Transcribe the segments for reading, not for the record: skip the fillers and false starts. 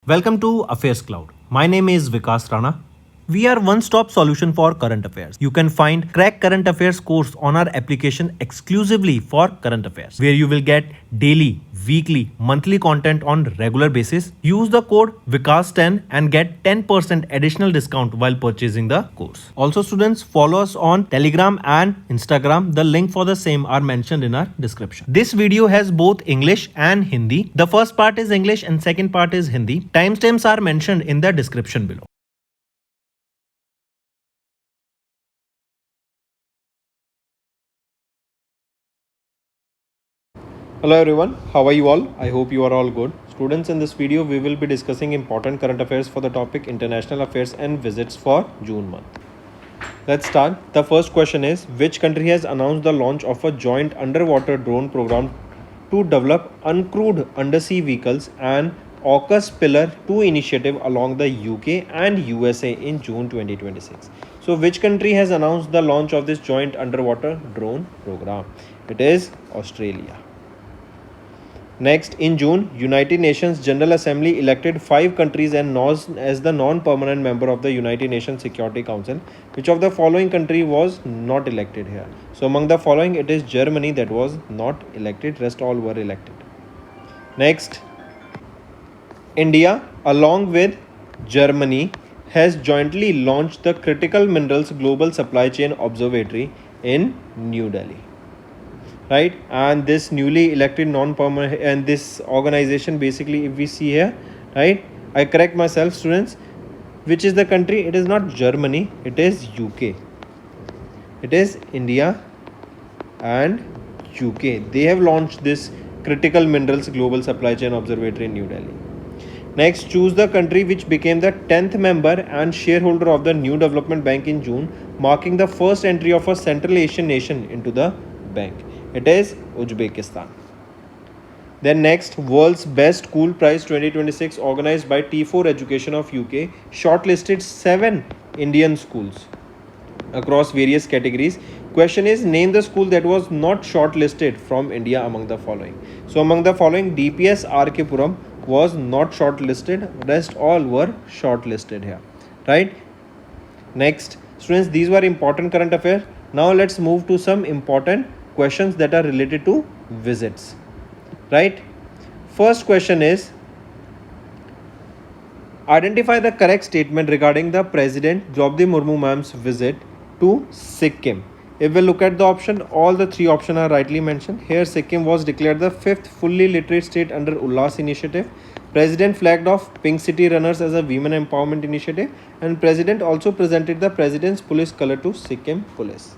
Welcome to AffairsCloud. My name is Vikas Rana. We are one-stop solution for current affairs. You can find Crack Current Affairs course on our application exclusively for current affairs, where you will get daily, weekly, monthly content on regular basis. Use the code Vikas10 and get 10% additional discount while purchasing the course. Also, students, follow us on Telegram and Instagram. The link for the same are mentioned in our description. This video has both English and Hindi. The first part is English and second part is Hindi. Timestamps are mentioned in the description below. Hello everyone, how are you all? I hope you are all good. Students, in this video we will be discussing important current affairs for the topic international affairs and visits for June month. Let's start. The first question is, which country has announced the launch of a joint underwater drone program to develop uncrewed undersea vehicles and AUKUS Pillar 2 initiative along the UK and USA in June 2026. So which country has announced the launch of this joint underwater drone program? It is Australia. Next, in June, United Nations General Assembly elected 5 countries and NOS as the non-permanent member of the United Nations Security Council. Which of the following country was not elected here? So among the following, it is Germany that was not elected. Rest all were elected. Next, India along with Germany has jointly launched the Critical Minerals Global Supply Chain Observatory in New Delhi. Right, and this newly elected non-permanent and this organization, basically if we see here, right, I correct myself students, which is the country? It is not Germany, it is UK. It is India and UK. They have launched this Critical Minerals Global Supply Chain Observatory in New Delhi. Next, choose the country which became the 10th member and shareholder of the New Development Bank in June, marking the first entry of a Central Asian nation into the bank. It is Uzbekistan. Then next, World's Best School Prize 2026 organized by T4 Education of UK shortlisted 7 Indian schools across various categories. Question is, name the school that was not shortlisted from India among the following. So among the following, DPS RK Puram was not shortlisted. Rest all were shortlisted here. Right? Next, students, these were important current affairs. Now let's move to some important questions that are related to visits. Right? First question is, identify the correct statement regarding the President Draupadi Murmu ma'am's visit to Sikkim. If we look at the option, all the 3 options are rightly mentioned. Here Sikkim was declared the 5th fully literate state under Ullas initiative. President flagged off Pink City Runners as a women empowerment initiative, and President also presented the President's police color to Sikkim police.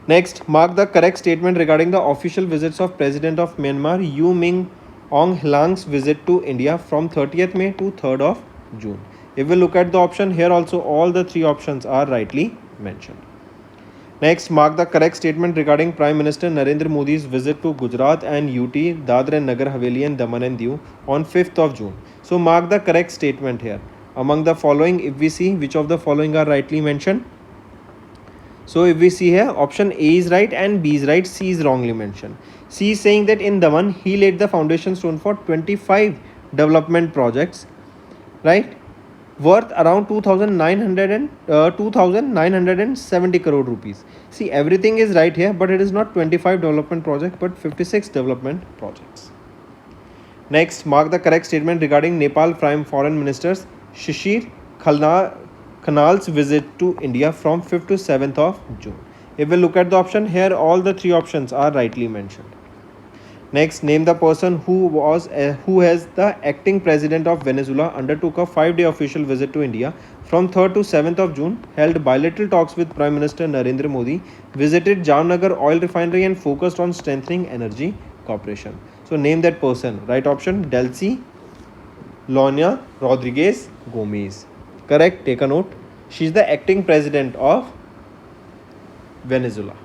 Next, mark the correct statement regarding the official visits of President of Myanmar U Min Aung Hlaing's visit to India from 30th May to 3rd of June. If we look at the option, here also all the 3 options are rightly mentioned. Next, mark the correct statement regarding Prime Minister Narendra Modi's visit to Gujarat and UT, Dadra and Nagar Haveli and Daman and Diu on 5th of June. So mark the correct statement here. Among the following, if we see, which of the following are rightly mentioned? So if we see here, option A is right and B is right, C is wrongly mentioned. C is saying that in Daman, he laid the foundation stone for 25 development projects, right, worth around 2,970 crore rupees. See, everything is right here, but it is not 25 development projects, but 56 development projects. Next, mark the correct statement regarding Nepal Prime Foreign Ministers Shishir Khanal's visit to India from 5th to 7th of June. If we look at the option, here all the 3 options are rightly mentioned. Next, name the person who as the acting president of Venezuela undertook a 5-day official visit to India from 3rd to 7th of June, held bilateral talks with Prime Minister Narendra Modi, visited Jamnagar oil refinery and focused on strengthening energy cooperation. So name that person. Right option, Delcy Lonia Rodriguez Gomez. Correct, take a note. She is the acting president of Venezuela.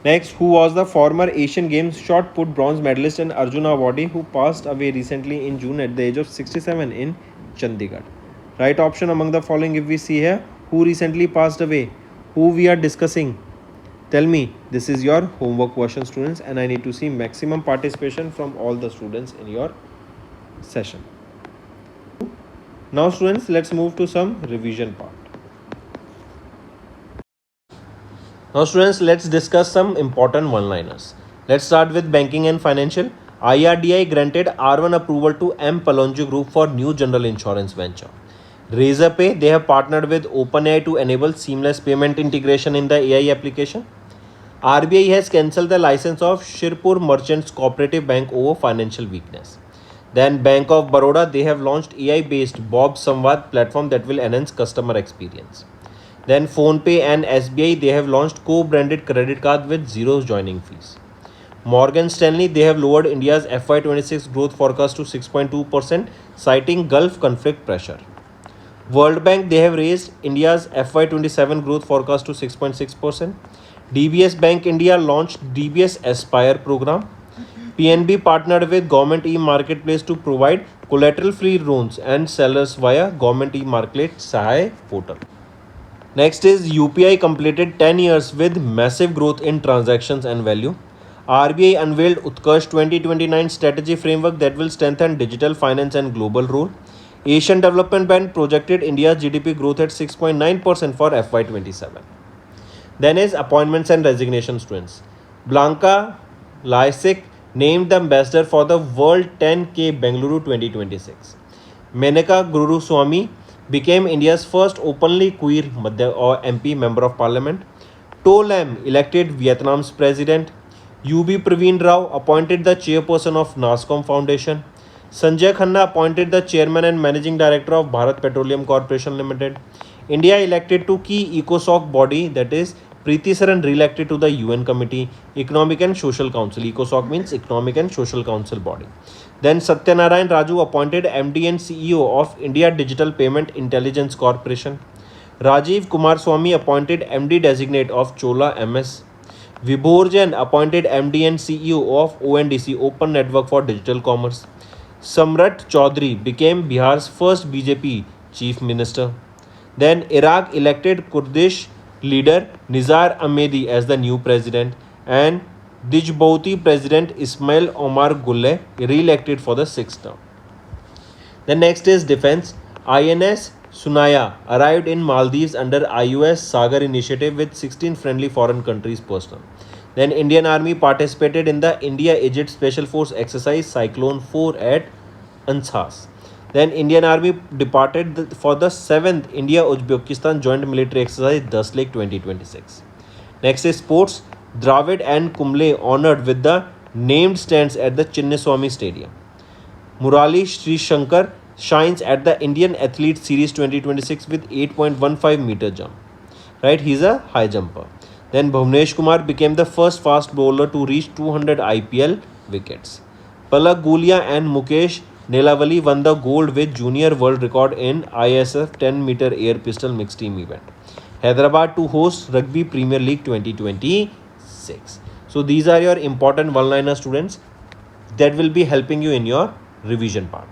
Next, who was the former Asian Games shot put bronze medalist and Arjuna awardee who passed away recently in June at the age of 67 in Chandigarh? Right option among the following, if we see here, who recently passed away, who we are discussing. Tell me. This is your homework question, students, and I need to see maximum participation from all the students in your session. Now students, let's move to some revision part. Now students, let's discuss some important one-liners. Let's start with banking and financial. IRDI granted R1 approval to M. Palonji Group for new general insurance venture. Razorpay, they have partnered with OpenAI to enable seamless payment integration in the AI application. RBI has cancelled the license of Shirpur Merchants Cooperative Bank over financial weakness. Then Bank of Baroda, they have launched AI-based Bob Samvad platform that will enhance customer experience. Then PhonePe and SBI, they have launched co-branded credit card with zero joining fees. Morgan Stanley, they have lowered India's FY26 growth forecast to 6.2%, citing Gulf conflict pressure. World Bank, they have raised India's FY27 growth forecast to 6.6%. DBS Bank India launched DBS Aspire program. PNB partnered with Government e-Marketplace to provide collateral-free loans and sellers via Government e-Market Sahay portal. Next is UPI completed 10 years with massive growth in transactions and value. RBI unveiled Utkarsh 2029 strategy framework that will strengthen digital finance and global role. Asian Development Bank projected India's GDP growth at 6.9% for FY27. Then is appointments and resignation students. Blanca Lysick named the ambassador for the World 10K Bengaluru 2026. Menaka Guruswamy became India's first openly queer MP Member of Parliament. To Lam elected Vietnam's president. UB Praveen Rao appointed the chairperson of NASCOM Foundation. Sanjay Khanna appointed the chairman and managing director of Bharat Petroleum Corporation Limited. India elected to key ECOSOC body, that is Preeti Saran re-elected to the UN Committee, Economic and Social Council. ECOSOC means Economic and Social Council body. Then Satyanarayan Raju appointed MD and CEO of India Digital Payment Intelligence Corporation. Rajiv Kumar Swamy appointed MD designate of Chola MS. Vibhor Jain appointed MD and CEO of ONDC, Open Network for Digital Commerce. Samrat Chaudhary became Bihar's first BJP Chief Minister. Then Iraq elected Kurdish leader Nizar Ahmedi as the new president, and Djibouti President Ismail Omar Guelleh re-elected for the 6th term. The next is defense. INS Sunaya arrived in Maldives under IUS Sagar initiative with 16 friendly foreign countries personnel. Then Indian Army participated in the India-Egypt Special Force exercise Cyclone 4 at Ansas. Then Indian Army departed for the 7th India-Uzbekistan Joint Military Exercise 10 Lake 2026. Next is sports. Dravid and Kumble honored with the named stands at the Chinnaswamy Stadium. Murali Sri Shankar shines at the Indian Athlete Series 2026 with 8.15 meter jump. Right, he's a high jumper. Then Bhuvnesh Kumar became the first fast bowler to reach 200 IPL wickets. Palak Gulia and Mukesh Nelavali won the gold with junior world record in ISF 10 meter air pistol mixed team event. Hyderabad to host Rugby Premier League 2026. So these are your important one-liner students that will be helping you in your revision part.